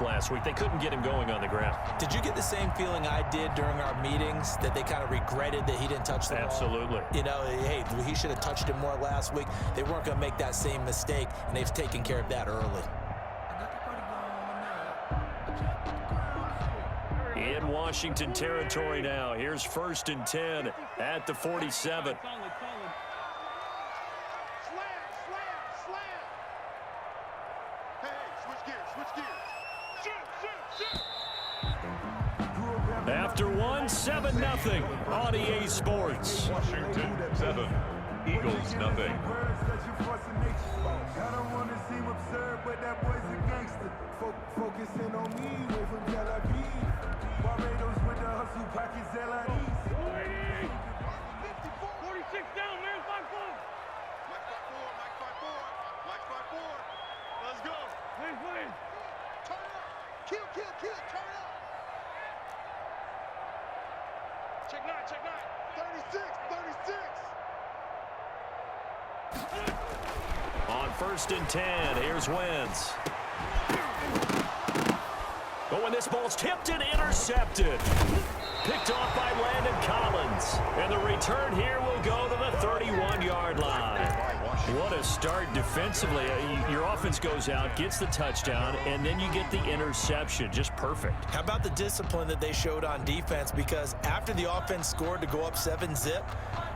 last week. They couldn't get him going on the ground. Did you get the same feeling I did during our meetings, that they kind of regretted that he didn't touch the ball? Absolutely. You know, hey, he should have touched him more last week. They weren't going to make that same mistake, and they've taken care of that early. In Washington territory now. Here's 1st and 10 at the 47. After one, 7-0 on EA Sports. Washington 7, Eagles nothing. I don't want to seem absurd, but that boy's a gangster. Focusing on me, way from Tel Aviv. Barbados with the hustle, pockets LIDs. 46 down, man, 5-4. Mike 5-4. Let's go. Please. Turn up. Kill, turn up. Check 9. 36. On 1st and 10, here's Wentz. Oh, and this ball's tipped and intercepted. Picked off by Landon Collins. And the return here will go to the 31-yard line. What a start defensively. Your offense goes out, gets the touchdown, and then you get the interception. Just perfect. How about the discipline that they showed on defense? Because after the offense scored to go up 7-zip,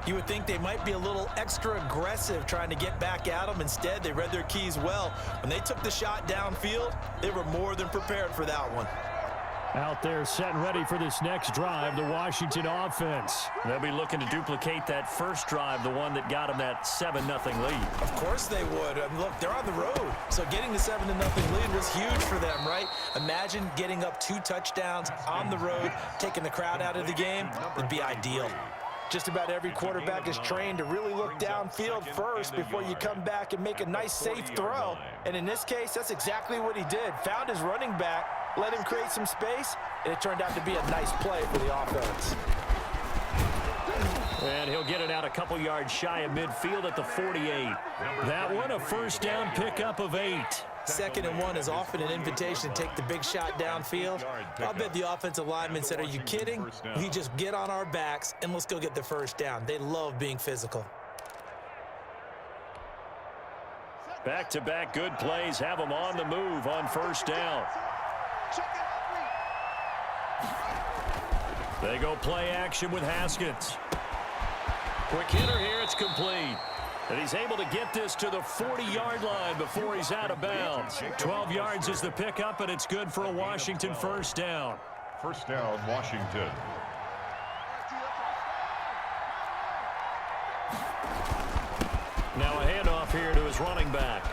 you would think they might be a little extra aggressive trying to get back at them. Instead, they read their keys well. When they took the shot downfield, they were more than prepared for that one. Out there set and ready for this next drive, the Washington offense. They'll be looking to duplicate that first drive, the one that got them that 7-0 lead. Of course they would. I mean, look, they're on the road. So getting the 7-0 lead was huge for them, right? Imagine getting up 2 touchdowns on the road, taking the crowd out of the game. It'd be ideal. Just about every quarterback is trained to really look downfield first before you come back and make a nice, safe throw. And in this case, that's exactly what he did. Found his running back, let him create some space, and it turned out to be a nice play for the offense. And he'll get it out a couple yards shy of midfield at the 48. That one, a first down pickup of 8. 2nd and 1 is often an invitation to take the big shot downfield. I'll bet the offensive lineman said, are you kidding? We just get on our backs and let's go get the first down. They love being physical. Back-to-back good plays have them on the move on first down. They go play action with Haskins. Quick hitter here, it's complete. And he's able to get this to the 40-yard line before he's out of bounds. 12 yards is the pickup, and it's good for a Washington first down. First down, Washington. Now a handoff here to his running back.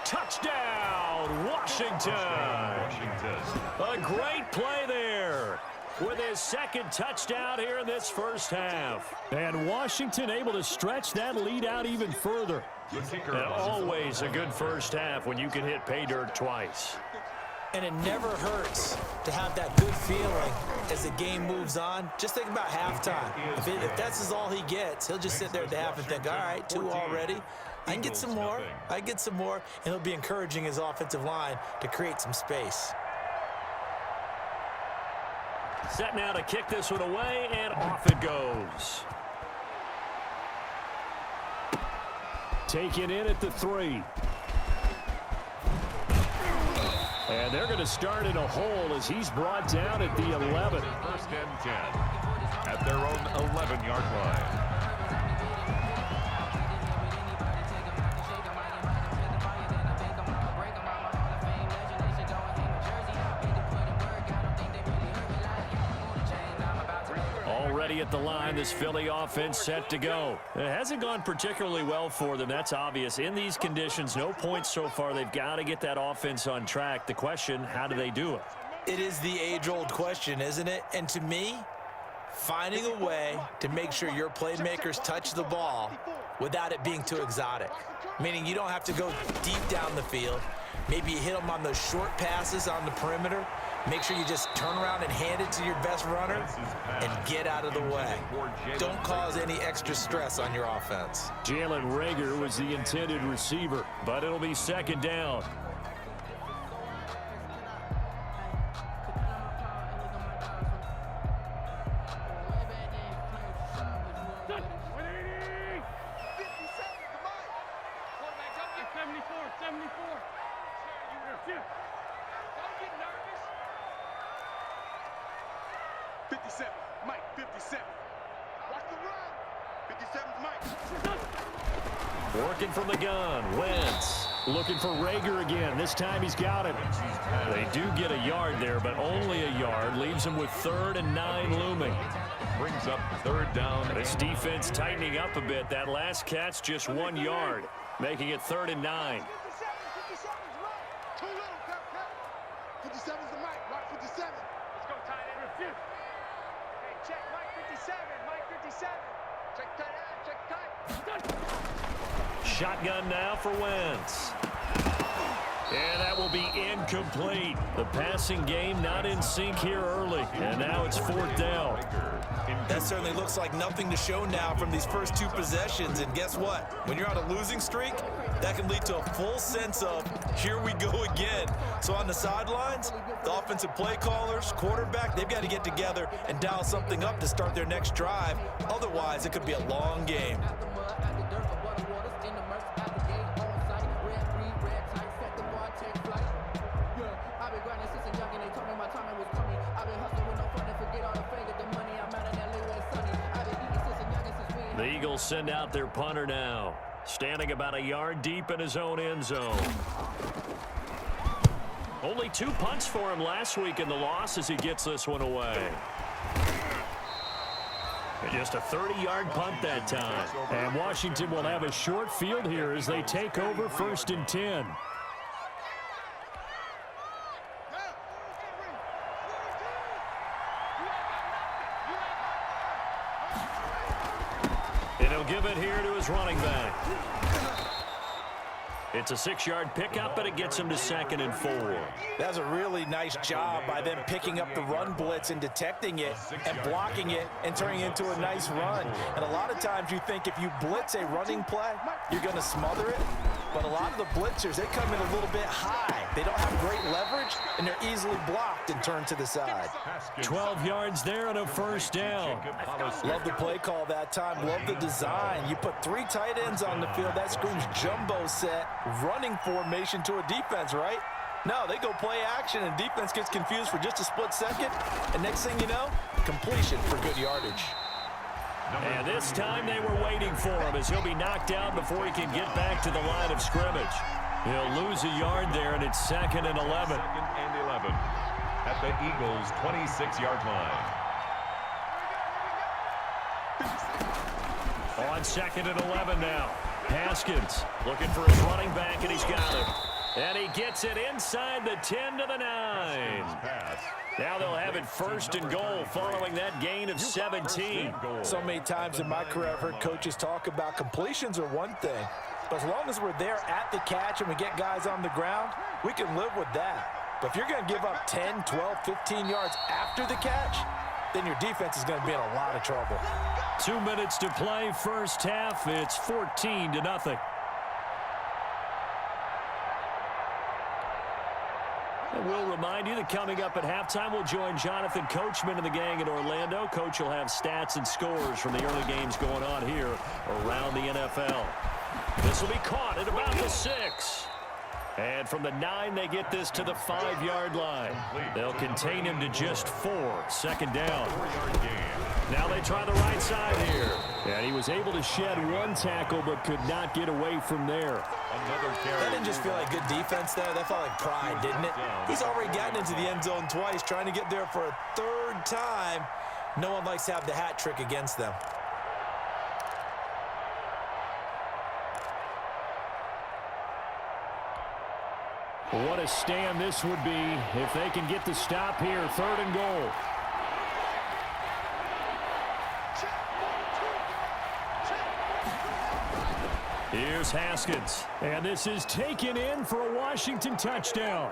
Touchdown, Washington. A great play there with his 2nd touchdown here in this first half. And Washington able to stretch that lead out even further. And always a good first half when you can hit pay dirt twice. And it never hurts to have that good feeling as the game moves on. Just think about halftime. If that's all he gets, he'll just sit there at the half and think, all right, 2 already. I can get some more. And he'll be encouraging his offensive line to create some space. Set now to kick this one away, and off it goes. Taken in at the 3. And they're going to start in a hole as he's brought down at the 11. 1st and 10 at their own 11-yard line. Already at the line, this Philly offense set to go. It hasn't gone particularly well for them, that's obvious. In these conditions, no points so far. They've got to get that offense on track. The question, how do they do it? It is the age-old question, isn't it? And to me, finding a way to make sure your playmakers touch the ball without it being too exotic. Meaning you don't have to go deep down the field. Maybe you hit them on those short passes on the perimeter. Make sure you just turn around and hand it to your best runner and get out of the way. Don't cause any extra stress on your offense. Jalen Reagor was the intended receiver, but it'll be 2nd down. #57, Mike, 57. Watch the run. 57's Mike. Working from the gun, Wentz. Looking for Rager again. This time he's got it. They do get a yard there, but only a yard. Leaves him with 3rd and 9 looming. Brings up 3rd down. This defense tightening up a bit. That last catch just 1 yard, making it 3rd and 9. 57's right. Too little, cut. 57's the Mike. Rock 57. Let's go, tight end. Hey, check Mike 57. Mike 57. Check tight end. Check tight. Shotgun now for Wentz. And that will be incomplete. The passing game not in sync here early. And now it's 4th down. That certainly looks like nothing to show now from these first 2 possessions. And guess what? When you're on a losing streak, that can lead to a full sense of, here we go again. So on the sidelines, the offensive play callers, quarterback, they've got to get together and dial something up to start their next drive. Otherwise, it could be a long game. The Eagles send out their punter now, standing about a yard deep in his own end zone. Only 2 punts for him last week in the loss as he gets this one away. And just a 30-yard punt that time. And Washington will have a short field here as they take over 1st and 10. And he'll give it here to his running back. It's a 6-yard pickup, but it gets him to 2nd and 4. That's a really nice job by them picking up the run blitz and detecting it and blocking it and turning it into a nice run. And a lot of times you think if you blitz a running play, you're going to smother it. But a lot of the blitzers, they come in a little bit high. They don't have great leverage, and they're easily blocked and turned to the side. 12 yards there and a 1st down. Love the play call that time. Love the design. You put 3 tight ends on the field. That screams jumbo set, running formation to a defense, right? No, they go play action, and defense gets confused for just a split second. And next thing you know, completion for good yardage. And this time they were waiting for him as he'll be knocked out before he can get back to the line of scrimmage. He'll lose a yard there, and it's 2nd and 11. 2nd and 11 at the Eagles' 26-yard line. On 2nd and 11 now. Haskins looking for his running back, and he's got it. And he gets it inside the 10 to the 9. Now they'll have it 1st and goal following that gain of 17. So many times in my career I've heard coaches talk about completions are one thing, but as long as we're there at the catch and we get guys on the ground, we can live with that. But if you're going to give up 10, 12, 15 yards after the catch, then your defense is going to be in a lot of trouble. 2 minutes to play, first half. It's 14-0. And we'll remind you that coming up at halftime, we'll join Jonathan Coachman and the gang in Orlando. Coach will have stats and scores from the early games going on here around the NFL. This will be caught at about the 6. And from the 9, they get this to the 5-yard line. They'll contain him to just 4. 2nd down. Now they try the right side here. And he was able to shed 1 tackle, but could not get away from there. That didn't just feel like good defense there. That felt like pride, didn't it? He's already gotten into the end zone twice, trying to get there for a 3rd time. No one likes to have the hat trick against them. What a stand this would be if they can get the stop here. 3rd and goal. Here's Haskins. And this is taken in for a Washington touchdown.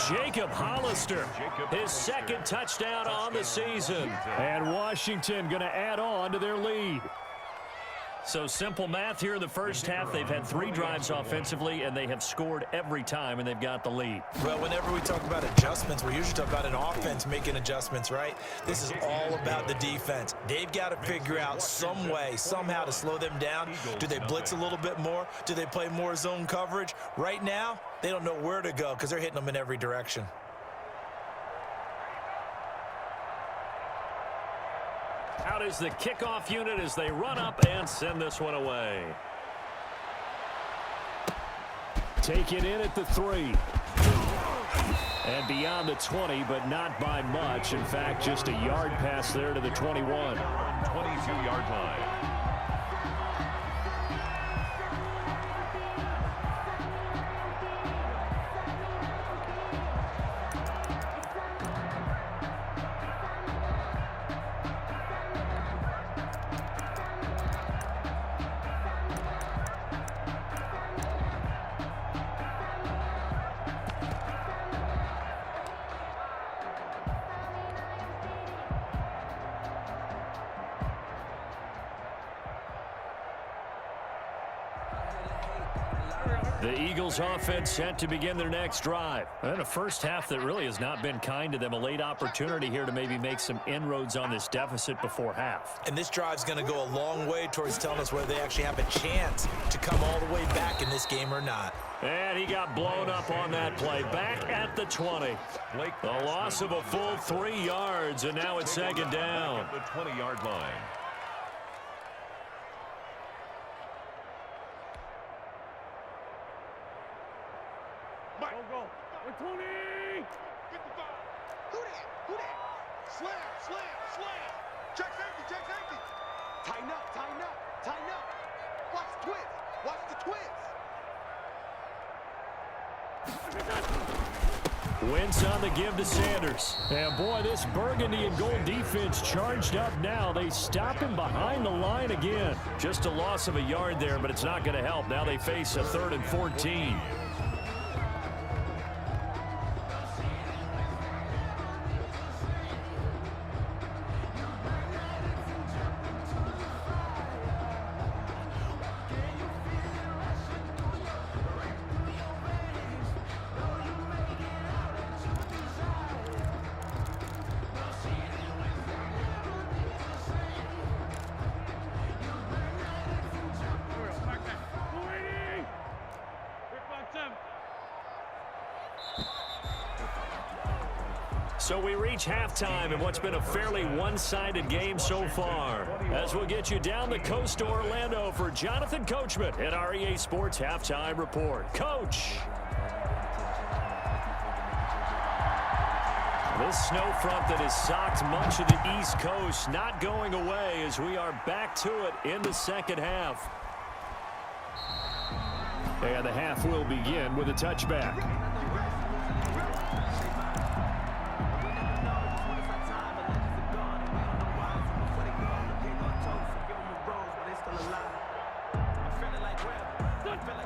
Jacob Hollister, his 2nd touchdown on the season. And Washington going to add on to their lead. So simple math here in the first half. They've had 3 drives offensively, and they have scored every time, and they've got the lead. Well, whenever we talk about adjustments, we usually talk about an offense making adjustments, right? This is all about the defense. They've got to figure out some way, somehow to slow them down. Do they blitz a little bit more? Do they play more zone coverage? Right now, they don't know where to go because they're hitting them in every direction. Out is the kickoff unit as they run up and send this one away. Take it in at the 3. And beyond the 20, but not by much. In fact, just a yard pass there to the 21. 22-yard line. The Eagles offense set to begin their next drive. And a first half that really has not been kind to them. A late opportunity here to maybe make some inroads on this deficit before half. And this drive's going to go a long way towards telling us whether they actually have a chance to come all the way back in this game or not. And he got blown up on that play. Back at the 20. The loss of a full 3 yards, and now it's second down. The 20-yard line. Go. 20. 55. Who that? Who that? Slam, slam, slam. Check safety, check safety. Tighten up, tighten up, tighten up. Watch the twist. Watch the twist. Wentz on the give to Sanders. And boy, this burgundy and gold defense charged up now. They stop him behind the line again. Just a loss of a yard there, but it's not going to help. Now they face a 3rd and 14. So we reach halftime in what's been a fairly one-sided game so far. As we'll get you down the coast to Orlando for Jonathan Coachman at our EA Sports Halftime Report. Coach. This snow front that has socked much of the East Coast not going away as we are back to it in the second half. And the half will begin with a touchback.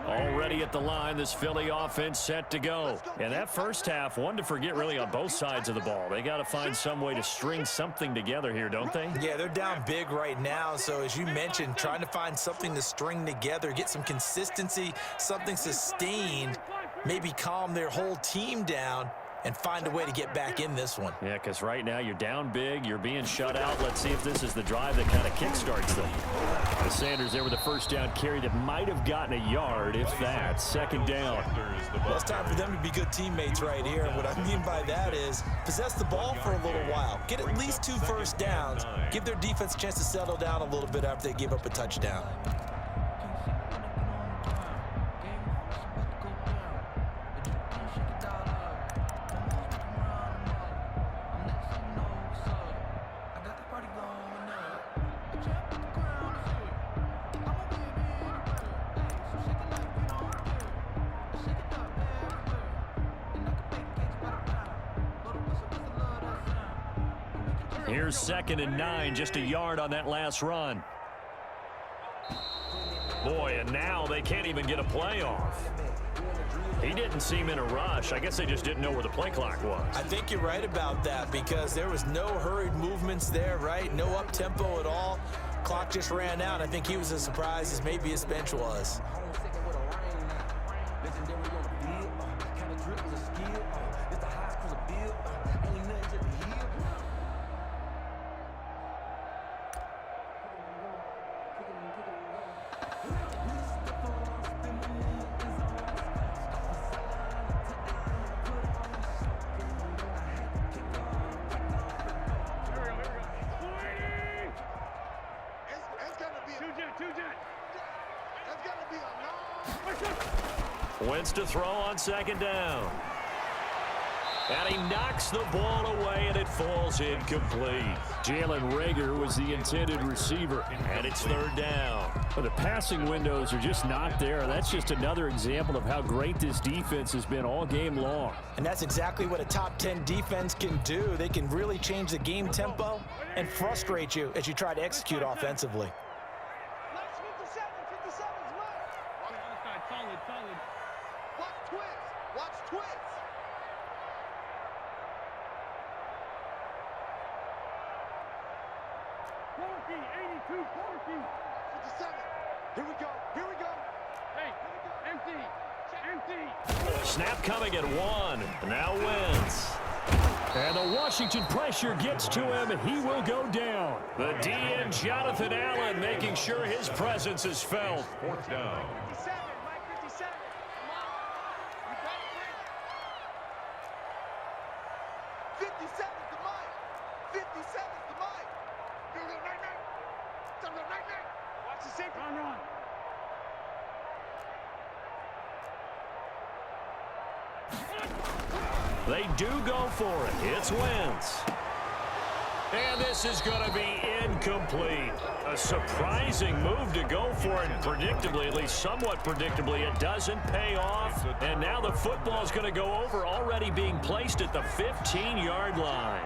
Already at the line, this Philly offense set to go. And that first half, one to forget really on both sides of the ball. They got to find some way to string something together here, don't they? Yeah, they're down big right now. So as you mentioned, trying to find something to string together, get some consistency, something sustained, maybe calm their whole team down and find a way to get back in this one. Yeah, because right now you're down big, you're being shut out. Let's see if this is the drive that kind of kickstarts them. The Sanders there with a first down carry that might have gotten a yard, if that. Second down. Well, it's time for them to be good teammates right here. And what I mean by that is possess the ball for a little while. Get at least 2 first downs. Give their defense a chance to settle down a little bit after they give up a touchdown. Here's 2nd and 9, just a yard on that last run. Boy, and now they can't even get a play off. He didn't seem in a rush. I guess they just didn't know where the play clock was. I think you're right about that because there was no hurried movements there, right? No up-tempo at all. clock just ran out. I think he was as surprised as maybe his bench was. Wentz to throw on second down. And he knocks the ball away, and it falls incomplete. Jalen Reagor was the intended receiver. And it's third down. But the passing windows are just not there. That's just another example of how great this defense has been all game long. And that's exactly what a top 10 defense can do. They can really change the game tempo and frustrate you as you try to execute offensively. Snap coming at one. Now Wentz. And the Washington pressure gets to him, and he will go down. The DN, Jonathan Allen, making sure his presence is felt. Fourth down. 57, Mike 57. Come on. You got it, 57 to Mike. 57 to Mike. Watch the safety. Run. They do go for it. It's Wentz. And this is going to be incomplete. A surprising move to go for it. Predictably, at least somewhat predictably, it doesn't pay off. And now the football is going to go over, already being placed at the 15-yard line.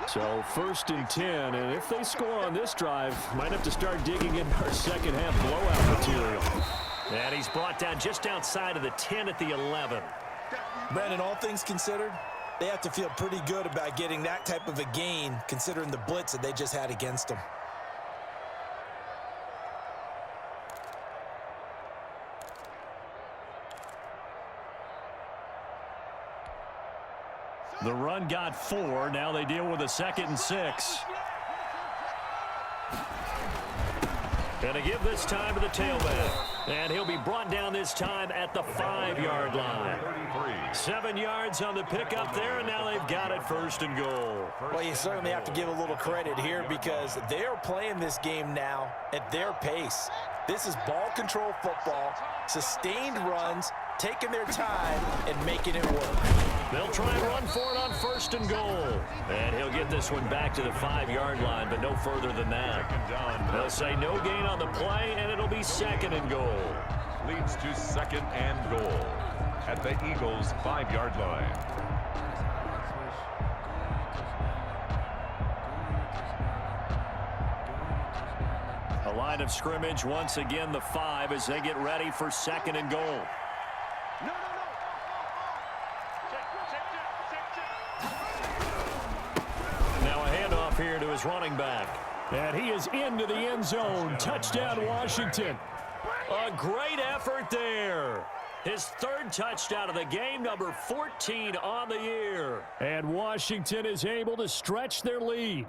So 1st and 10, and if they score on this drive, might have to start digging in our second half blowout material. And he's brought down just outside of the 10 at the 11. Brandon, all things considered, they have to feel pretty good about getting that type of a gain, considering the blitz that they just had against them. The run got 4. Now they deal with a 2nd and 6. And to give this time to the tailback. And he'll be brought down this time at the 5-yard line. 7 yards on the pickup there, and now they've got it 1st and goal. Well, you certainly have to give a little credit here because they're playing this game now at their pace. This is ball control football, sustained runs, taking their time and making it work. They'll try and run for it on 1st and goal. And he'll get this one back to the 5-yard line, but no further than that. They'll say no gain on the play, and it'll be 2nd and goal. Leads to 2nd and goal at the Eagles' 5-yard line. A line of scrimmage, once again the 5 as they get ready for 2nd and goal. Now a handoff here to his running back. And he is into the end zone. Touchdown, Washington. A great effort there. His 3rd touchdown of the game, number 14 on the year. And Washington is able to stretch their lead.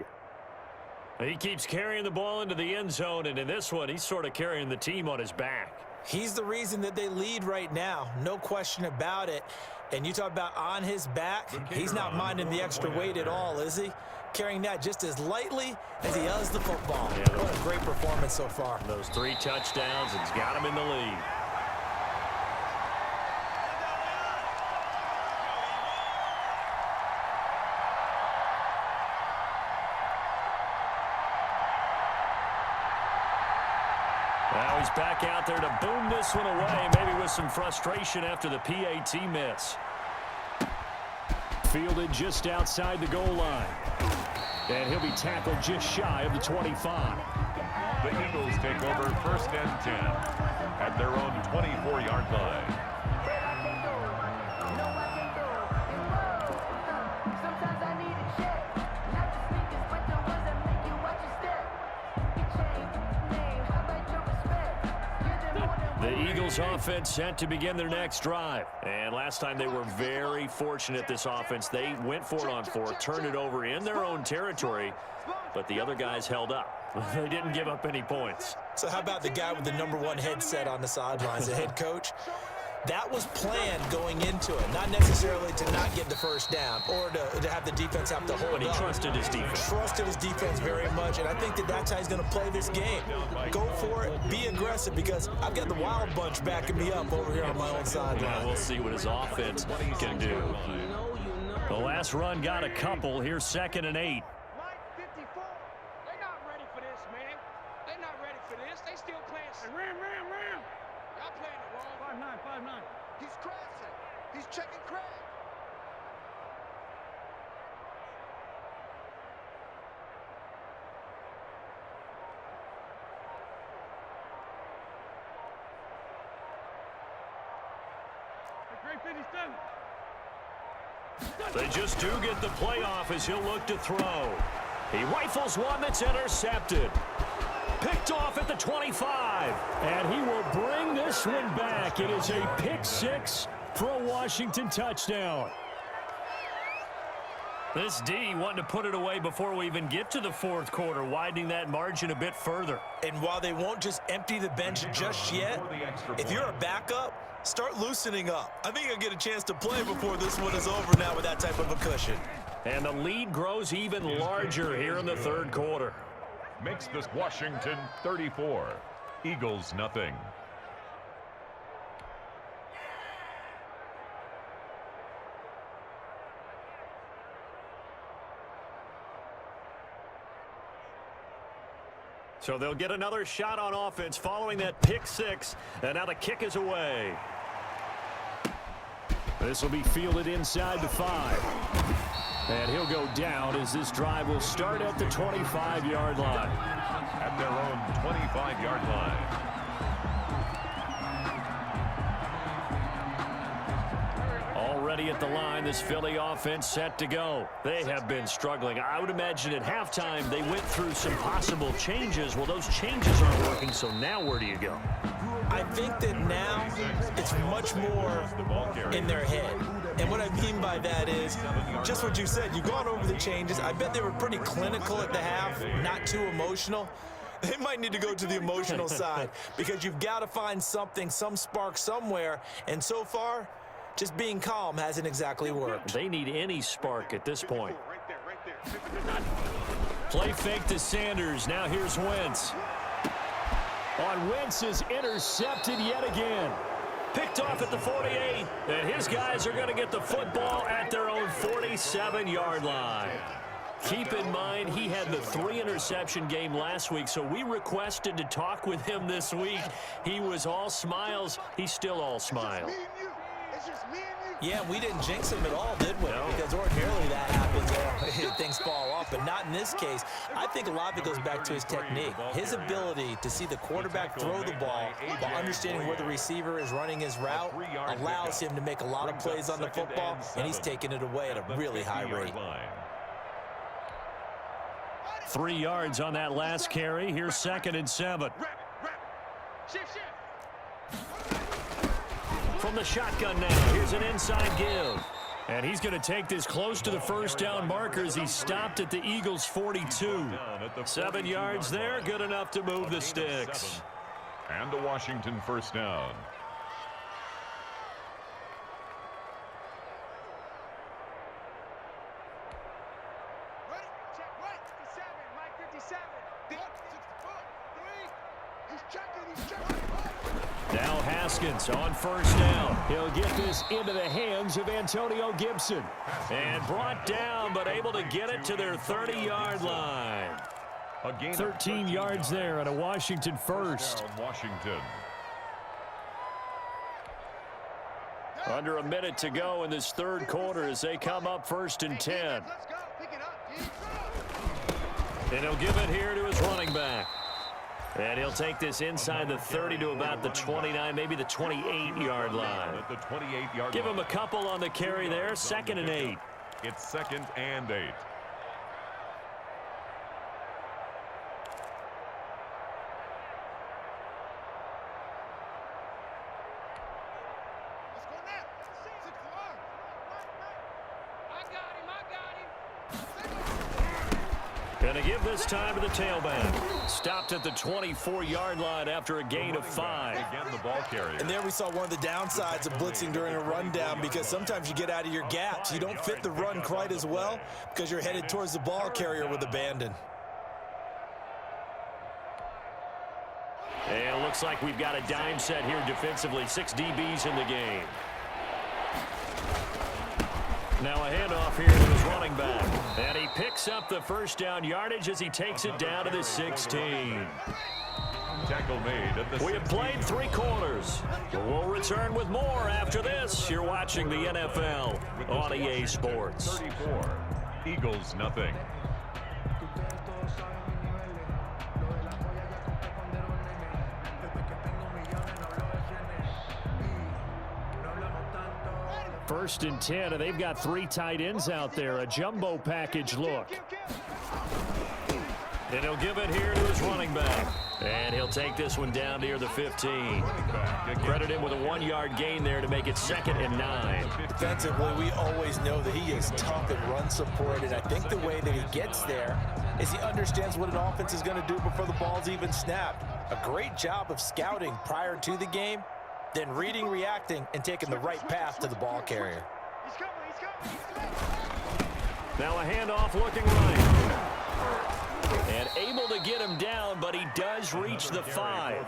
He keeps carrying the ball into the end zone, and in this one, he's sort of carrying the team on his back. He's the reason that they lead right now, no question about it. And you talk about on his back, he's not minding the extra weight at all, is he? Carrying that just as lightly as he does the football. Yeah, what a great performance so far. Those 3 touchdowns, it's got him in the lead. Now he's back out there to boom this one away, maybe with some frustration after the PAT miss. Fielded just outside the goal line. And he'll be tackled just shy of the 25. The Eagles take over 1st and 10 at their own 24-yard line. The Eagles offense set to begin their next drive. And last time they were very fortunate, this offense. They went for it on fourth, turned it over in their own territory, but the other guys held up. They didn't give up any points. So how about the guy with the #1 headset on the sidelines, the head coach? That was planned going into it, not necessarily to not get the first down or to have the defense have to hold But he up. trusted his defense. Trusted his defense very much, and I think that's how he's going to play this game. Go for it, be aggressive, because I've got the Wild Bunch backing me up over here on my own sideline. We'll see what his offense can do. The last run got a couple. Here's 2nd and 8. Mike 54. They're not ready for this, man. They're not ready for this. They still playing. Ram. Y'all playing it wrong. 5-9. He's crashing. He's checking crash. They just do get the playoff as he'll look to throw. He rifles one that's intercepted. Picked off at the 25. And he will bring this one back. It is a pick 6 for a Washington touchdown. This D wanting to put it away before we even get to the fourth quarter, widening that margin a bit further. And while they won't just empty the bench just yet, if you're a backup, start loosening up. I think you'll get a chance to play before this one is over now with that type of a cushion. And the lead grows even larger here in the third quarter. Makes this Washington 34. Eagles nothing. So they'll get another shot on offense following that pick 6. And now the kick is away. This will be fielded inside the 5. And he'll go down as this drive will start at the 25-yard line. At their own 25-yard line. Already at the line, this Philly offense set to go. They have been struggling. I would imagine at halftime they went through some possible changes. Well, those changes aren't working, so now where do you go? I think that now it's much more in their head. And what I mean by that is just what you said. You've gone over the changes. I bet they were pretty clinical at the half, not too emotional. They might need to go to the emotional side because you've got to find something, some spark somewhere. And so far, just being calm hasn't exactly worked. They need any spark at this point. Right there. Play fake to Sanders. Now here's Wentz. On Wentz is intercepted yet again. Picked off at the 48. And his guys are going to get the football at their own 47-yard line. Keep in mind, he had the 3-interception game last week, so we requested to talk with him this week. He was all smiles. He's still all smile. It's just me and you. Yeah, we didn't jinx him at all, did we? No. Because ordinarily that happens, things fall off, but not in this case. I think a lot of it goes back to his technique. His ability to see the quarterback throw the ball while understanding where the receiver is running his route allows him to make a lot of plays on the football, and he's taking it away at a really high rate. 3 yards on that last carry. Here's 2nd and 7. Shift. From the shotgun now, here's an inside give. And he's going to take this close to the first down markers. He stopped at the Eagles' 42. 7 yards there, good enough to move the sticks. And a Washington first down. Ready? Check right. 57. Mike 57. Deep. 64. 3. He's checking. Now Haskins on first down. He'll get this into the hands of Antonio Gibson. And brought down, but able to get it to their 30-yard line. 13 yards there and a Washington first. Washington. Under a minute to go in this third quarter as they come up 1st and 10. Let's go. Pick it up, G. And he'll give it here to his running back. And he'll take this inside the 30 to about the 29, maybe the 28-yard line. At the 28-yard Give him line. a couple on the carry there. 2nd and 8. It's 2nd and 8. And they give this time to the tailback. Stopped at the 24-yard line after a gain of 5. Again, the ball carrier. And there we saw one of the downsides of blitzing during a rundown, because sometimes you get out of your gaps. You don't fit the run quite as well because you're headed towards the ball carrier with abandon. And it looks like we've got a dime set here defensively. 6 DBs in the game. Now a handoff here to his running back. And he picks up the first down yardage as he takes it down to the 16. Tackle made at the We have played 3 quarters. We'll return with more after this. You're watching the NFL on EA Sports. 34. Eagles nothing. First and 10, and they've got 3 tight ends out there. A jumbo package look. And he'll give it here to his running back. And he'll take this one down near the 15. Credit him with a 1-yard gain there to make it 2nd and 9. Defensively, we always know that he is tough and run support, and I think the way that he gets there is he understands what an offense is going to do before the ball's even snapped. A great job of scouting prior to the game, then reading, reacting, and taking the right path to the ball carrier. He's coming, he's coming, he's coming. Now a handoff looking right. And able to get him down, but he does reach the 5.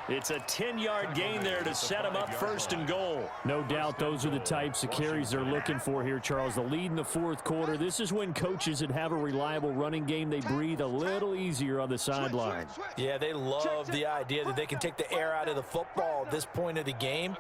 It's a 10-yard gain there to set him up 1st and goal. No doubt those are the types of carries they're looking for here, Charles. The lead in the 4th quarter. This is when coaches that have a reliable running game, they breathe a little easier on the sideline. Yeah, they love the idea that they can take the air out of the football at this point of the game.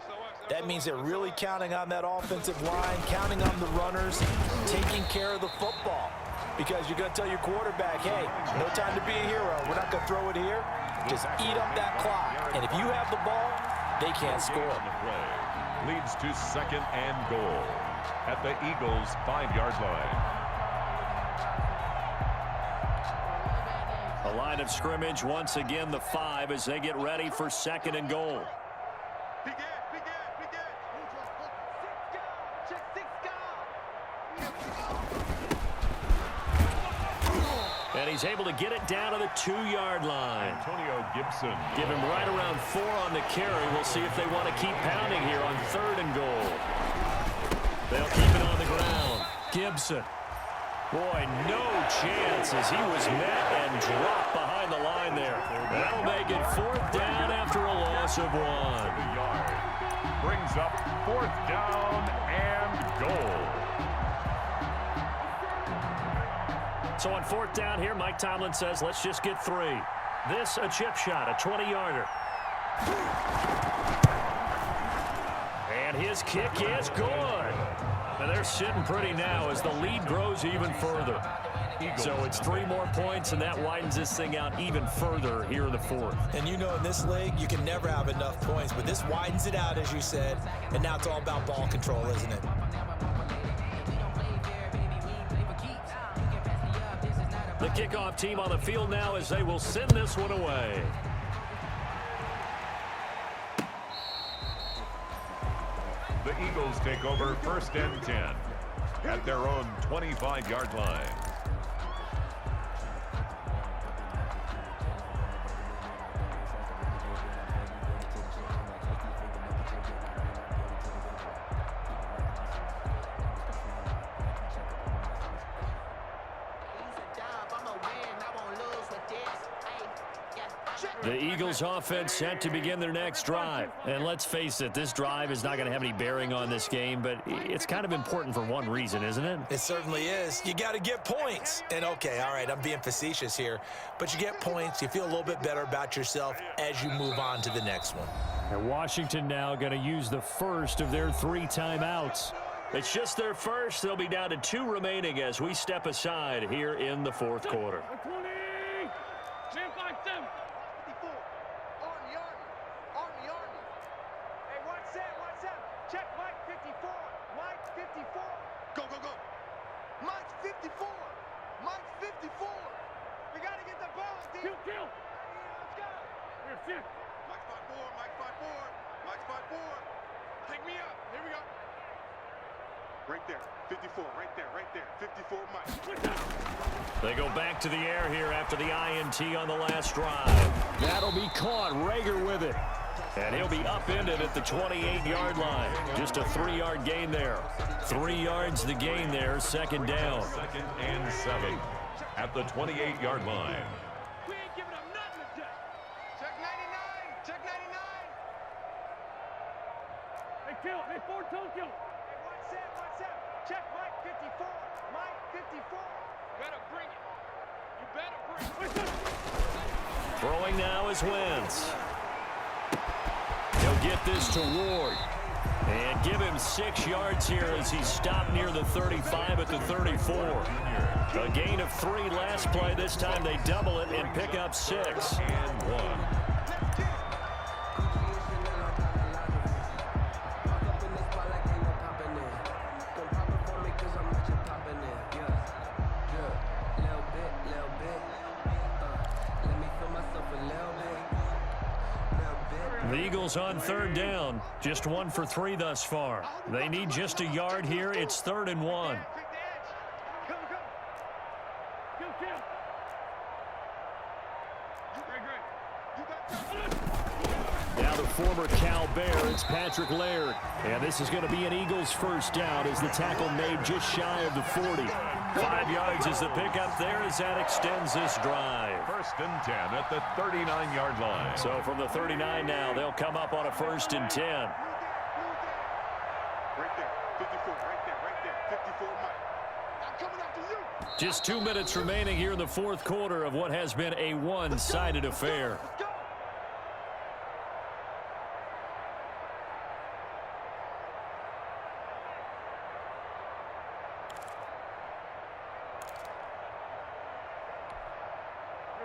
That means they're really counting on that offensive line, counting on the runners, taking care of the football. Because you're going to tell your quarterback, hey, no time to be a hero. We're not going to throw it here. Just eat up that clock. And if you have the ball, they can't score. Leads to 2nd and goal at the Eagles' 5-yard line. A line of scrimmage once again, the 5, as they get ready for 2nd and goal. And he's able to get it down to the 2-yard line. Antonio Gibson. Give him right around 4 on the carry. We'll see if they want to keep pounding here on 3rd and goal. They'll keep it on the ground. Gibson. Boy, no chance as he was met and dropped behind the line there. That'll make it 4th down after a loss of 1. Brings up 4th down and goal. So on 4th down here, Mike Tomlin says, let's just get 3. This, a chip shot, a 20-yarder. And his kick is good. And they're sitting pretty now as the lead grows even further. So it's 3 more points, and that widens this thing out even further here in the 4th. And you know, in this league, you can never have enough points, but this widens it out, as you said, and now it's all about ball control, isn't it? The kickoff team on the field now as they will send this one away. The Eagles take over 1st and 10 at their own 25-yard line. The Eagles offense set to begin their next drive. And let's face it, this drive is not going to have any bearing on this game, but it's kind of important for one reason, isn't it? It certainly is. You got to get points. And okay, all right, I'm being facetious here, but you get points, you feel a little bit better about yourself as you move on to the next one. And Washington now going to use the first of their 3 timeouts. It's just their first. They'll be down to 2 remaining as we step aside here in the 4th quarter. 20! Stand by 7. 54. Army, Army. Army, Army. Hey, what's that? What's that? Check Mike 54. Mike 54. Go, go, go. Mike 54. Mike 54. We got to get the ball, D. Kill. Let's go. Here, sit. Mike 54. Mike 54. Mike 54. Take me up. Here we go. Right there. 54. Right there. Right there. 54 Mike. They go back to the air here after the INT on the last drive. That'll be caught. Rager with it. And he'll be upended at the 28-yard line. Just a 3-yard gain there. 3 yards the gain there, second down. 2nd and 7 at the 28-yard line. We ain't giving up nothing today. Check 99. Check 99. Hey, kill. Hey, Ford, don't kill. Hey, what's that? What's that? Check Mike 54. Mike 54. Better bring it. You better bring it. Throwing now is Wentz. He'll get this to Ward. And give him 6 yards here as he stopped near the 35 at the 34. A gain of 3 last play. This time they double it and pick up 6. And 1. The Eagles on 3rd down. Just 1 for 3 thus far. They need just a yard here. It's 3rd and 1. Pick the edge. Come, come. Kill, kill. You got Now the former Cal Bear, it's Patrick Laird. And this is going to be an Eagles first down as the tackle made just shy of the 40. 5 yards is the pickup there as that extends this drive. 1st and 10 at the 39-yard line. So from the 39 now, they'll come up on a 1st and 10. Right there. 54. Right there. Right there. 54 Mike. I'm coming after you. Just 2 minutes remaining here in the 4th quarter of what has been a one-sided affair. Let's go.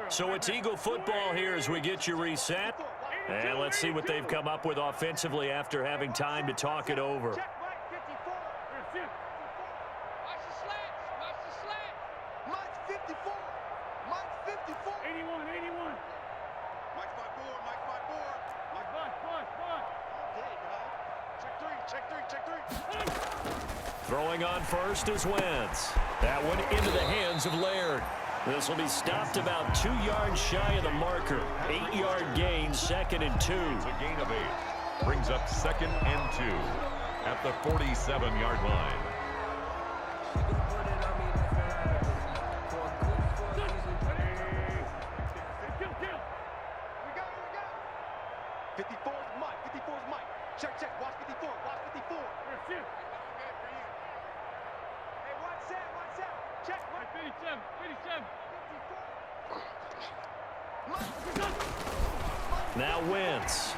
So it's Eagle football here as we get you reset. And let's see what they've come up with offensively after having time to talk it over. Check Mike 54. Watch the slats. Watch the slats. Mike 54. Mike 54. 81, 81. Mike 54. Mike 54. Mike Bus. Okay, dog. Check 3. Check 3. Check 3. Throwing on first is Wentz. That one into the hands of Laird. This will be stopped about 2 yards shy of the marker. 8-yard gain, 2nd and 2. It's a gain of 8. Brings up 2nd and 2 at the 47-yard line. Kill, kill. We got it. We got it. 54 is Mike. 54 is Mike. Check, check. Watch 54. Watch 54. Shoot. Hey, what's that? What's that? Check Mike 57, 57. 54. Now Wentz.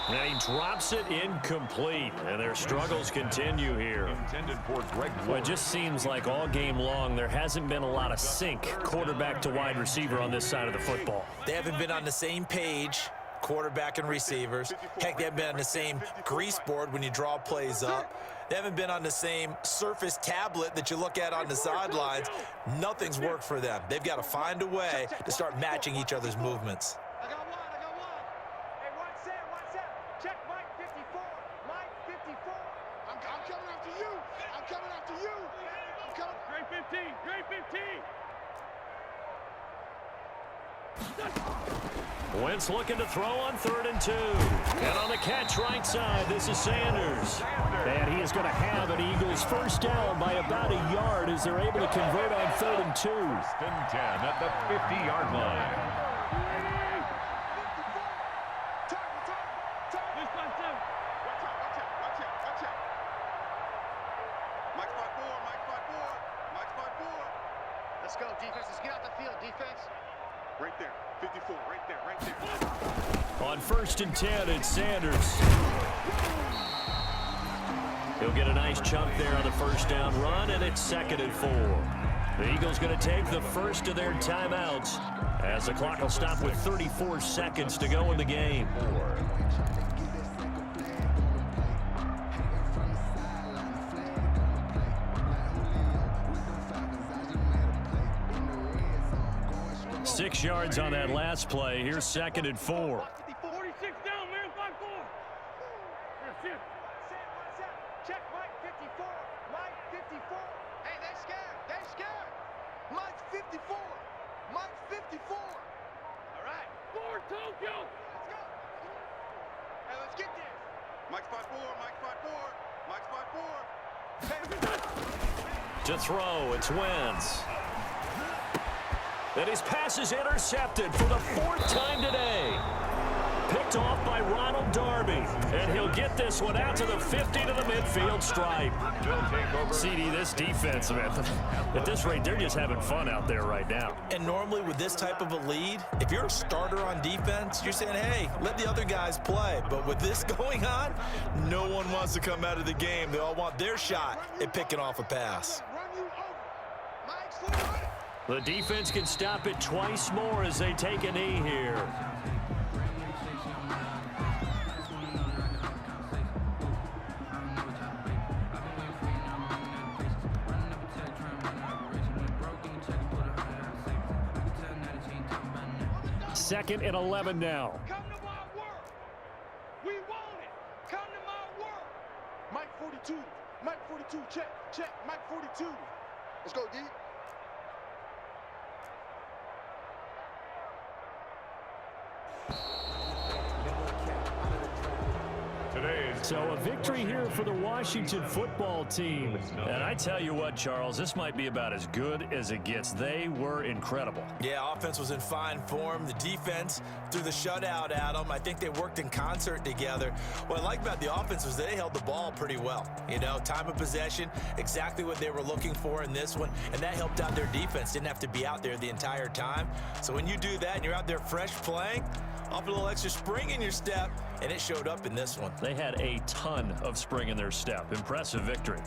And he drops it incomplete. And their struggles continue here. Intended for Greg Well, it Ward. just seems like all game long there hasn't been a lot of sync quarterback to wide receiver on this side of the football. They haven't been on the same page, quarterback and receivers. Heck, they haven't been on the same grease board when you draw plays up. They haven't been on the same Surface tablet that you look at on the sidelines. Nothing's worked for them. They've got to find a way to start matching each other's movements. I got one. I got one. Hey, what's that? What's that? Check Mike 54. Mike 54. I'm coming after you. I'm coming after you. I'm coming. Great 15, great 15. Wentz looking to throw on 3rd and 2. And on the catch right side, this is Sanders. And he is going to have an Eagles first down by about a yard as they're able to convert on 3rd and 2. 1st and 10 at the 50-yard line. 54. Turn. This by 7. Watch out. Mike 54. Mike 54. Mike 54. Let's go, defense. Let's get out the field, defense. Right there. 54. Right there. Right there. On 1st and 10, it's Sanders. He'll get a nice chunk there on the first down run, and it's 2nd and 4. The Eagles going to take the first of their timeouts as the clock will stop with 34 seconds to go in the game. 6 yards on that last play. Here's 2nd and 4. 46 down, man, 5-4. Shoot. What's that? Check Mike 54. Mike's 54. All right. Forward, Tokyo. Let's go. Hey, let's get this. Mike's 5-4. Mike's 5-4. Mike's 5-4. To throw, it's Wentz. And his pass is intercepted for the 4th time today. Picked off by Ronald Darby. And he'll get this one out to the 50 to the midfield stripe. They'll take over. CD, this defense, man, at this rate, they're just having fun out there right now. And normally with this type of a lead, if you're a starter on defense, you're saying, hey, let the other guys play. But with this going on, no one wants to come out of the game. They all want their shot at picking off a pass. Run you over. Mike's full running. The defense can stop it twice more as they take a knee here. Second and 11 now. Come to my work. We want it. Come to my work. Mike 42. Mike 42. Check. Check. Mike 42. Let's go, D. Today's So a victory here for the Washington football team. And I tell you what, Charles, this might be about as good as it gets. They were incredible. Yeah, offense was in fine form. The defense threw the shutout at them. I think they worked in concert together. What I like about the offense was they held the ball pretty well. You know, time of possession, exactly what they were looking for in this one, and that helped out their defense. Didn't have to be out there the entire time. So when you do that and you're out there fresh playing, off a little extra spring in your step, and it showed up in this one. They had a ton of spring in their step. Impressive victory.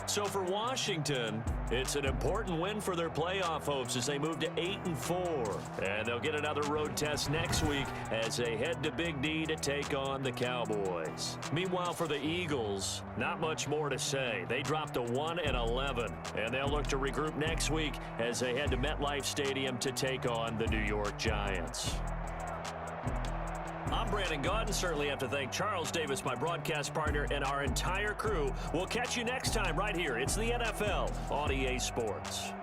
So for Washington, it's an important win for their playoff hopes as they move to 8-4. And they'll get another road test next week as they head to Big D to take on the Cowboys. Meanwhile, for the Eagles, not much more to say. They dropped to 1-11, and they'll look to regroup next week as they head to MetLife Stadium to take on the New York Giants. I'm Brandon Gaudin. Certainly have to thank Charles Davis, my broadcast partner, and our entire crew. We'll catch you next time right here. It's the NFL on EA Sports.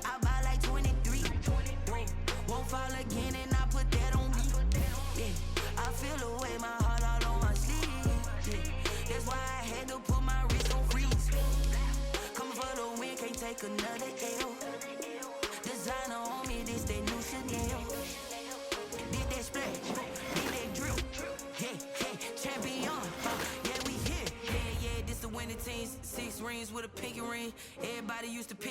I buy like 23. Won't fall again and I put that on me. Yeah, I feel the way, my heart all on my sleeve. Yeah, that's why I had to put my wrist on freeze. Coming for the win, can't take another L. Designer on me, this that new Chanel. Did that splash, did that drill. Yeah, champion. Yeah, we here. Yeah, this the winning teams. 6 rings with a pinky ring. Everybody used to pick.